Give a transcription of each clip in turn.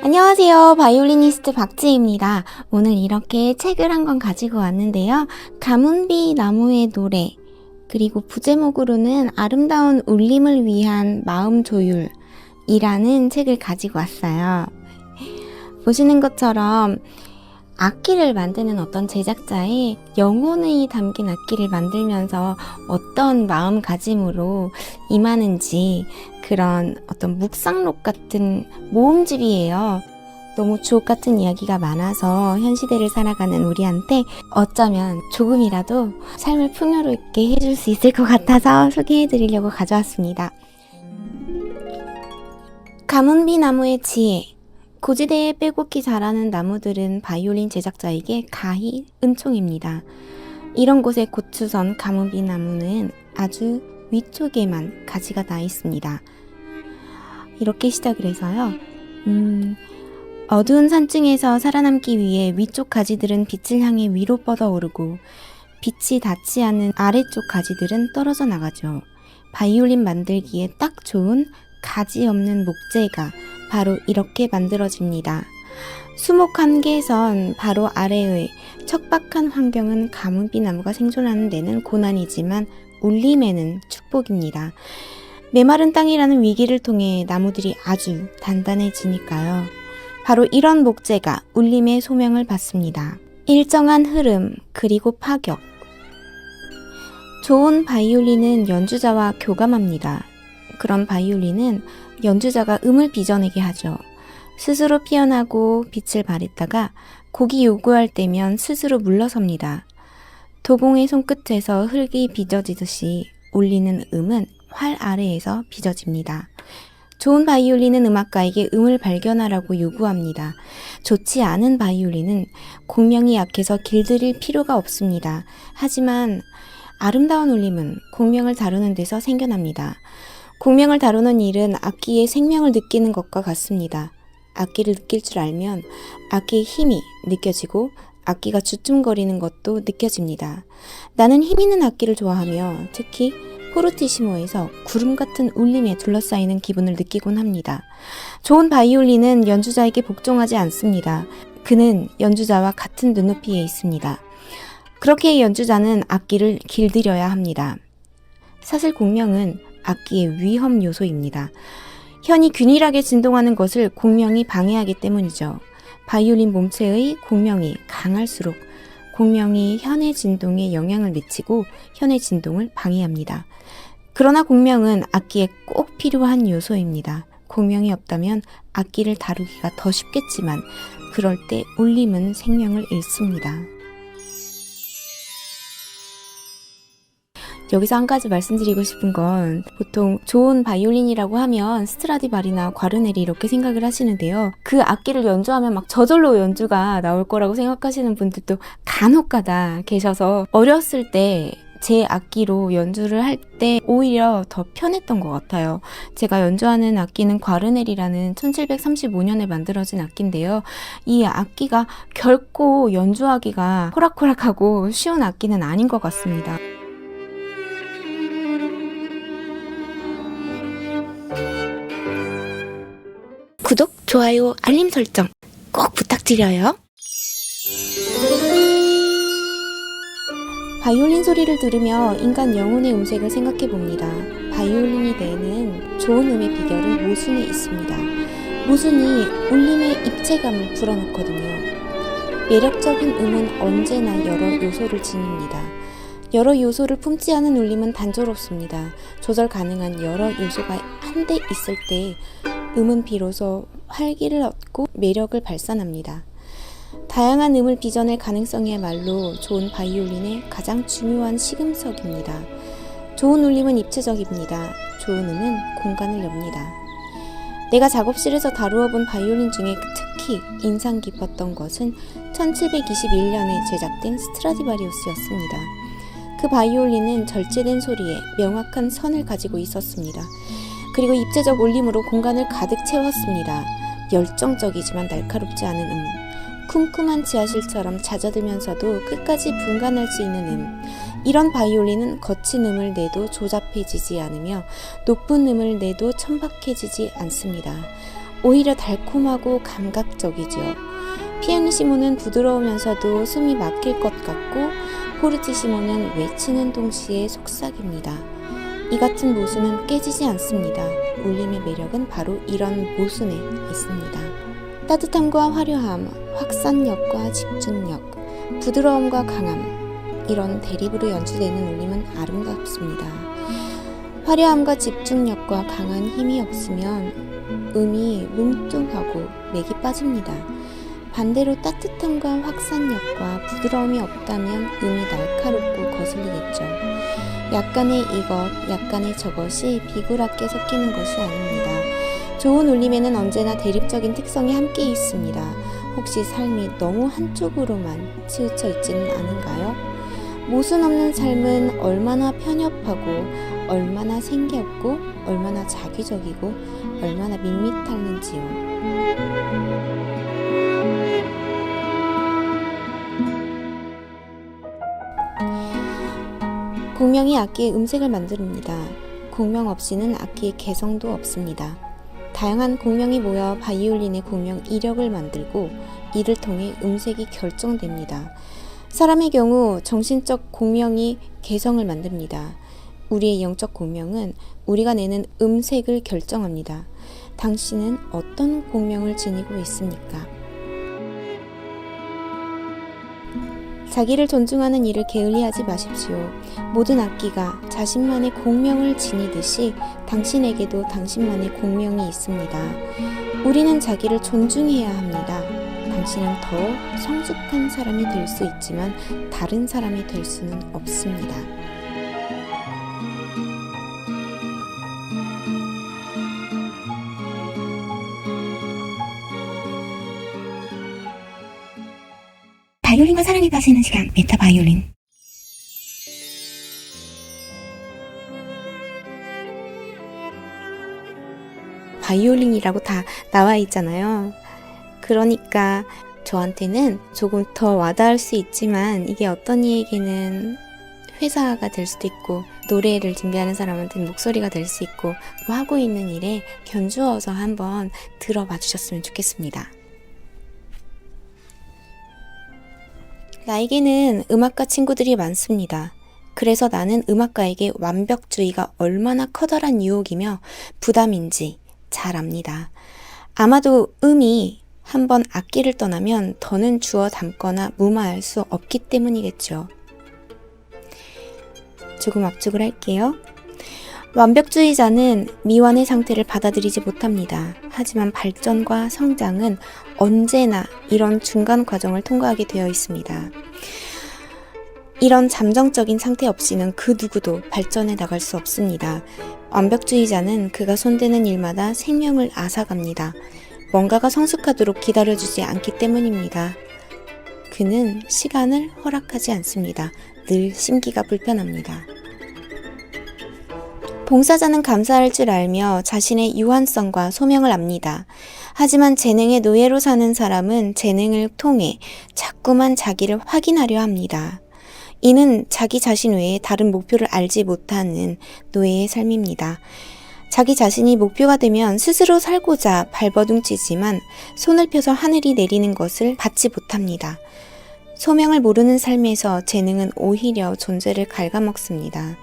안녕하세요. 바이올리니스트 박지희입니다. 오늘 이렇게 책을 한 권 가지고 왔는데요. 가문비 나무의 노래, 그리고 부제목으로는 아름다운 울림을 위한 마음 조율이라는 책을 가지고 왔어요. 보시는 것처럼 악기를 만드는 어떤 제작자의 영혼이 담긴 악기를 만들면서 어떤 마음가짐으로 임하는지, 그런 어떤 묵상록 같은 모음집이에요. 너무 주옥 같은 이야기가 많아서 현 시대를 살아가는 우리한테 어쩌면 조금이라도 삶을 풍요롭게 해줄 수 있을 것 같아서 소개해드리려고 가져왔습니다. 가문비 나무의 지혜. 고지대에 빼곡히 자라는 나무들은 바이올린 제작자에게 가히 은총입니다. 이런 곳에 고추선 가문비 나무는 아주 위쪽에만 가지가 나 있습니다. 이렇게 시작을 해서요. 어두운 산층에서 살아남기 위해 위쪽 가지들은 빛을 향해 위로 뻗어오르고 빛이 닿지 않는 아래쪽 가지들은 떨어져 나가죠. 바이올린 만들기에 딱 좋은 가지 없는 목재가 바로 이렇게 만들어집니다. 수목 한계선 바로 아래의 척박한 환경은 가문비 나무가 생존하는 데는 고난이지만 울림에는 축복입니다. 메마른 땅이라는 위기를 통해 나무들이 아주 단단해지니까요. 바로 이런 목재가 울림의 소명을 받습니다. 일정한 흐름, 그리고 파격. 좋은 바이올린은 연주자와 교감합니다. 그런 바이올린은 연주자가 음을 빚어내게 하죠. 스스로 피어나고 빛을 발했다가 곡이 요구할 때면 스스로 물러섭니다. 도공의 손끝에서 흙이 빚어지듯이 울리는 음은 활 아래에서 빚어집니다. 좋은 바이올린은 음악가에게 음을 발견하라고 요구합니다. 좋지 않은 바이올린은 공명이 약해서 길들일 필요가 없습니다. 하지만 아름다운 울림은 공명을 다루는 데서 생겨납니다. 공명을 다루는 일은 악기의 생명을 느끼는 것과 같습니다. 악기를 느낄 줄 알면 악기의 힘이 느껴지고 악기가 주춤거리는 것도 느껴집니다. 나는 힘 있는 악기를 좋아하며 특히 포르티시모에서 구름 같은 울림에 둘러싸이는 기분을 느끼곤 합니다. 좋은 바이올린은 연주자에게 복종하지 않습니다. 그는 연주자와 같은 눈높이에 있습니다. 그렇게 연주자는 악기를 길들여야 합니다. 사실 공명은 악기의 위험 요소입니다. 현이 균일하게 진동하는 것을 공명이 방해하기 때문이죠. 바이올린 몸체의 공명이 강할수록 공명이 현의 진동에 영향을 미치고 현의 진동을 방해합니다. 그러나 공명은 악기에 꼭 필요한 요소입니다. 공명이 없다면 악기를 다루기가 더 쉽겠지만 그럴 때 울림은 생명을 잃습니다. 여기서 한 가지 말씀드리고 싶은 건 보통 좋은 바이올린이라고 하면 스트라디바리나 과르네리 이렇게 생각을 하시는데요. 그 악기를 연주하면 막 저절로 연주가 나올 거라고 생각하시는 분들도 간혹가다 계셔서 어렸을 때 제 악기로 연주를 할 때 오히려 더 편했던 것 같아요. 제가 연주하는 악기는 과르네리라는 1735년에 만들어진 악기인데요. 이 악기가 결코 연주하기가 호락호락하고 쉬운 악기는 아닌 것 같습니다. 구독, 좋아요, 알림 설정 꼭 부탁드려요. 바이올린 소리를 들으며 인간 영혼의 음색을 생각해 봅니다. 바이올린이 내는 좋은 음의 비결은 모순에 있습니다. 모순이 울림의 입체감을 불어넣거든요. 매력적인 음은 언제나 여러 요소를 지닙니다. 여러 요소를 품지 않은 울림은 단조롭습니다. 조절 가능한 여러 요소가 한데 있을 때 음은 비로소 활기를 얻고 매력을 발산합니다. 다양한 음을 빚어낼 가능성이야말로 좋은 바이올린의 가장 중요한 시금석입니다. 좋은 울림은 입체적입니다. 좋은 음은 공간을 엽니다. 내가 작업실에서 다루어 본 바이올린 중에 특히 인상 깊었던 것은 1721년에 제작된 스트라디바리우스였습니다. 그 바이올린은 절제된 소리에 명확한 선을 가지고 있었습니다. 그리고 입체적 울림으로 공간을 가득 채웠습니다. 열정적이지만 날카롭지 않은 쿰쿰한 지하실처럼 잦아들면서도 끝까지 분간할 수 있는 이런 바이올린은 거친 음을 내도 조잡해지지 않으며 높은 음을 내도 천박해지지 않습니다. 오히려 달콤하고 감각적이죠. 피아니시모는 부드러우면서도 숨이 막힐 것 같고 포르티시모는 외치는 동시에 속삭입니다. 이 같은 모순은 깨지지 않습니다. 울림의 매력은 바로 이런 모순에 있습니다. 따뜻함과 화려함, 확산력과 집중력, 부드러움과 강함, 이런 대립으로 연주되는 울림은 아름답습니다. 화려함과 집중력과 강한 힘이 없으면 음이 뭉뚱하고 맥이 빠집니다. 반대로 따뜻함과 확산력과 부드러움이 없다면 음이 날카롭고 거슬리겠죠. 약간의 이것, 약간의 저것이 비굴하게 섞이는 것이 아닙니다. 좋은 울림에는 언제나 대립적인 특성이 함께 있습니다. 혹시 삶이 너무 한쪽으로만 치우쳐 있지는 않은가요? 모순 없는 삶은 얼마나 편협하고 얼마나 생기없고 얼마나 자기적이고 얼마나 밋밋할는지요. 공명이 악기의 음색을 만듭니다. 공명 없이는 악기의 개성도 없습니다. 다양한 공명이 모여 바이올린의 공명 이력을 만들고 이를 통해 음색이 결정됩니다. 사람의 경우 정신적 공명이 개성을 만듭니다. 우리의 영적 공명은 우리가 내는 음색을 결정합니다. 당신은 어떤 공명을 지니고 있습니까? 자기를 존중하는 일을 게을리하지 마십시오. 모든 악기가 자신만의 공명을 지니듯이 당신에게도 당신만의 공명이 있습니다. 우리는 자기를 존중해야 합니다. 당신은 더 성숙한 사람이 될 수 있지만 다른 사람이 될 수는 없습니다. 바이올린과 사랑에 빠지는 시간, 메타 바이올린. 바이올린이라고 다 나와 있잖아요. 그러니까 저한테는 조금 더 와닿을 수 있지만 이게 어떤 이에게는 회사가 될 수도 있고 노래를 준비하는 사람한테는 목소리가 될 수 있고 뭐 하고 있는 일에 견주어서 한번 들어봐 주셨으면 좋겠습니다. 나에게는 음악가 친구들이 많습니다. 그래서 나는 음악가에게 완벽주의가 얼마나 커다란 유혹이며 부담인지 잘 압니다. 아마도 음이 한번 악기를 떠나면 더는 주워 담거나 무마할 수 없기 때문이겠죠. 조금 압축을 할게요. 완벽주의자는 미완의 상태를 받아들이지 못합니다. 하지만 발전과 성장은 언제나 이런 중간 과정을 통과하게 되어 있습니다. 이런 잠정적인 상태 없이는 그 누구도 발전해 나갈 수 없습니다. 완벽주의자는 그가 손대는 일마다 생명을 앗아갑니다. 뭔가가 성숙하도록 기다려주지 않기 때문입니다. 그는 시간을 허락하지 않습니다. 늘 심기가 불편합니다. 봉사자는 감사할 줄 알며 자신의 유한성과 소명을 압니다. 하지만 재능의 노예로 사는 사람은 재능을 통해 자꾸만 자기를 확인하려 합니다. 이는 자기 자신 외에 다른 목표를 알지 못하는 노예의 삶입니다. 자기 자신이 목표가 되면 스스로 살고자 발버둥치지만 손을 펴서 하늘이 내리는 것을 받지 못합니다. 소명을 모르는 삶에서 재능은 오히려 존재를 갉아먹습니다.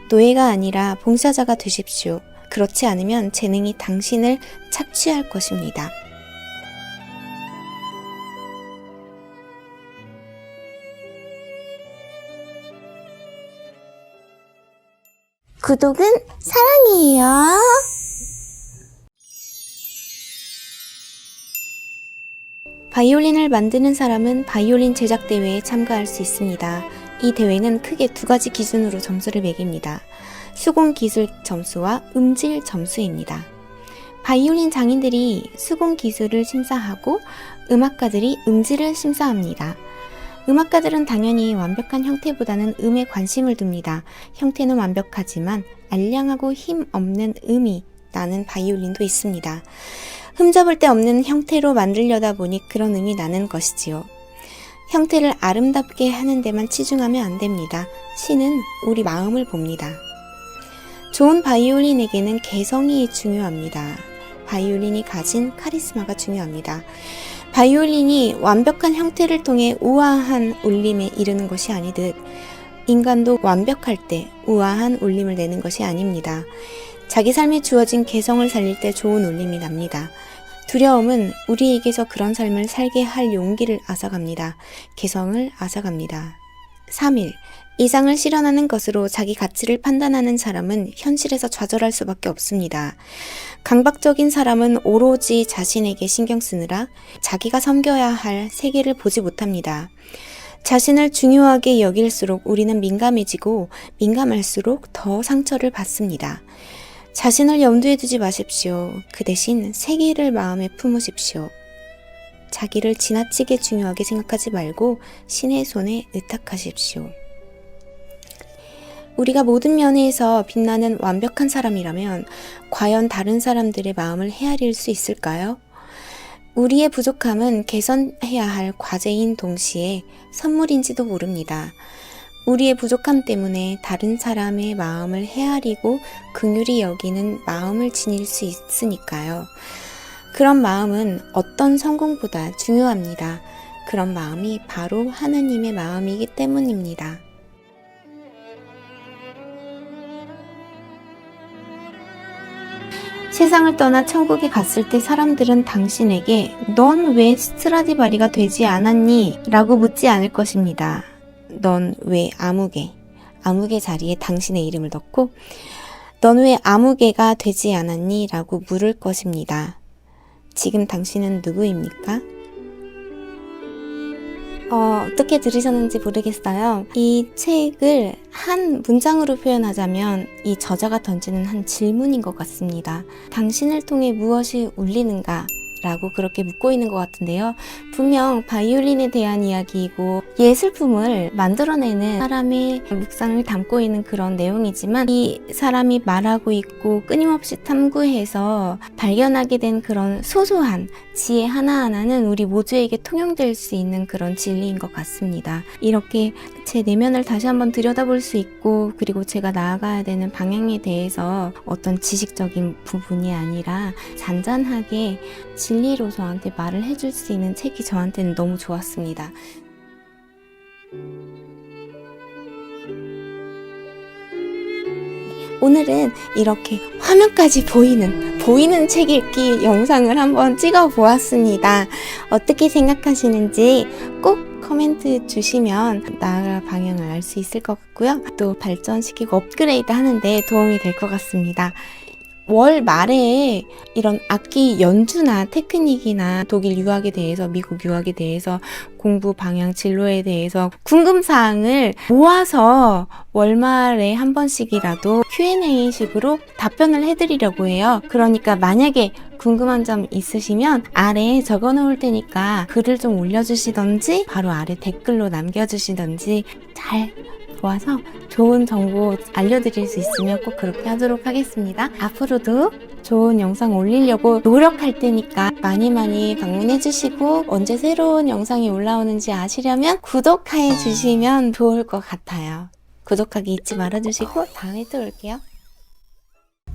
노예가 아니라 봉사자가 되십시오. 그렇지 않으면 재능이 당신을 착취할 것입니다. 구독은 사랑이에요. 바이올린을 만드는 사람은 바이올린 제작 대회에 참가할 수 있습니다. 이 대회는 크게 두 가지 기준으로 점수를 매깁니다. 수공기술 점수와 음질 점수입니다. 바이올린 장인들이 수공기술을 심사하고 음악가들이 음질을 심사합니다. 음악가들은 당연히 완벽한 형태보다는 음에 관심을 둡니다. 형태는 완벽하지만 알량하고 힘 없는 음이 나는 바이올린도 있습니다. 흠잡을 데 없는 형태로 만들려다 보니 그런 음이 나는 것이지요. 형태를 아름답게 하는 데만 치중하면 안 됩니다. 신은 우리 마음을 봅니다. 좋은 바이올린에게는 개성이 중요합니다. 바이올린이 가진 카리스마가 중요합니다. 바이올린이 완벽한 형태를 통해 우아한 울림에 이르는 것이 아니듯 인간도 완벽할 때 우아한 울림을 내는 것이 아닙니다. 자기 삶에 주어진 개성을 살릴 때 좋은 울림이 납니다. 두려움은 우리에게서 그런 삶을 살게 할 용기를 앗아갑니다. 개성을 앗아갑니다. 3일, 이상을 실현하는 것으로 자기 가치를 판단하는 사람은 현실에서 좌절할 수밖에 없습니다. 강박적인 사람은 오로지 자신에게 신경 쓰느라 자기가 섬겨야 할 세계를 보지 못합니다. 자신을 중요하게 여길수록 우리는 민감해지고 민감할수록 더 상처를 받습니다. 자신을 염두에 두지 마십시오. 그 대신 세계를 마음에 품으십시오. 자기를 지나치게 중요하게 생각하지 말고 신의 손에 의탁하십시오. 우리가 모든 면에서 빛나는 완벽한 사람이라면 과연 다른 사람들의 마음을 헤아릴 수 있을까요? 우리의 부족함은 개선해야 할 과제인 동시에 선물인지도 모릅니다. 우리의 부족함 때문에 다른 사람의 마음을 헤아리고 긍휼히 여기는 마음을 지닐 수 있으니까요. 그런 마음은 어떤 성공보다 중요합니다. 그런 마음이 바로 하나님의 마음이기 때문입니다. 세상을 떠나 천국에 갔을 때 사람들은 당신에게 넌 왜 스트라디바리가 되지 않았니? 라고 묻지 않을 것입니다. 넌 왜 아무개 자리에 당신의 이름을 넣고 넌 왜 아무개가 되지 않았니? 라고 물을 것입니다. 지금 당신은 누구입니까? 어떻게 들으셨는지 모르겠어요. 이 책을 한 문장으로 표현하자면 이 저자가 던지는 한 질문인 것 같습니다. 당신을 통해 무엇이 울리는가? 라고 그렇게 묻고 있는 것 같은데요. 분명 바이올린에 대한 이야기이고 예술품을 만들어내는 사람의 묵상을 담고 있는 그런 내용이지만 이 사람이 말하고 있고 끊임없이 탐구해서 발견하게 된 그런 소소한 지혜 하나하나는 우리 모두에게 통용될 수 있는 그런 진리인 것 같습니다. 이렇게 제 내면을 다시 한번 들여다볼 수 있고 그리고 제가 나아가야 되는 방향에 대해서 어떤 지식적인 부분이 아니라 잔잔하게 진리로 저한테 말을 해줄 수 있는 책이 저한테는 너무 좋았습니다. 오늘은 이렇게 화면까지 보이는 책 읽기 영상을 한번 찍어 보았습니다. 어떻게 생각하시는지 꼭 코멘트 주시면 나아갈 방향을 알 수 있을 것 같고요. 또 발전시키고 업그레이드 하는데 도움이 될 것 같습니다. 월 말에 이런 악기 연주나 테크닉이나 독일 유학에 대해서 미국 유학에 대해서 공부 방향 진로에 대해서 궁금사항을 모아서 월말에 한 번씩이라도 Q&A 식으로 답변을 해드리려고 해요. 그러니까 만약에 궁금한 점 있으시면 아래에 적어 놓을 테니까 글을 좀 올려주시던지 바로 아래 댓글로 남겨주시던지 잘 도와서 좋은 정보 알려드릴 수 있으면 꼭 그렇게 하도록 하겠습니다. 앞으로도 좋은 영상 올리려고 노력할 테니까 많이 방문해 주시고 언제 새로운 영상이 올라오는지 아시려면 구독해 주시면 좋을 것 같아요. 구독하기 잊지 말아주시고 다음에 또 올게요.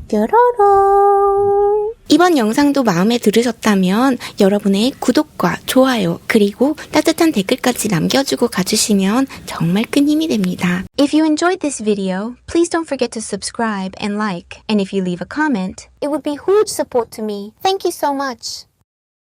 뾰로롱. 이번 영상도 마음에 들으셨다면 여러분의 구독과 좋아요 그리고 따뜻한 댓글까지 남겨주고 가주시면 정말 큰 힘이 됩니다. If you enjoyed this video, please don't forget to subscribe and like. And if you leave a comment, it would be huge support to me. Thank you so much.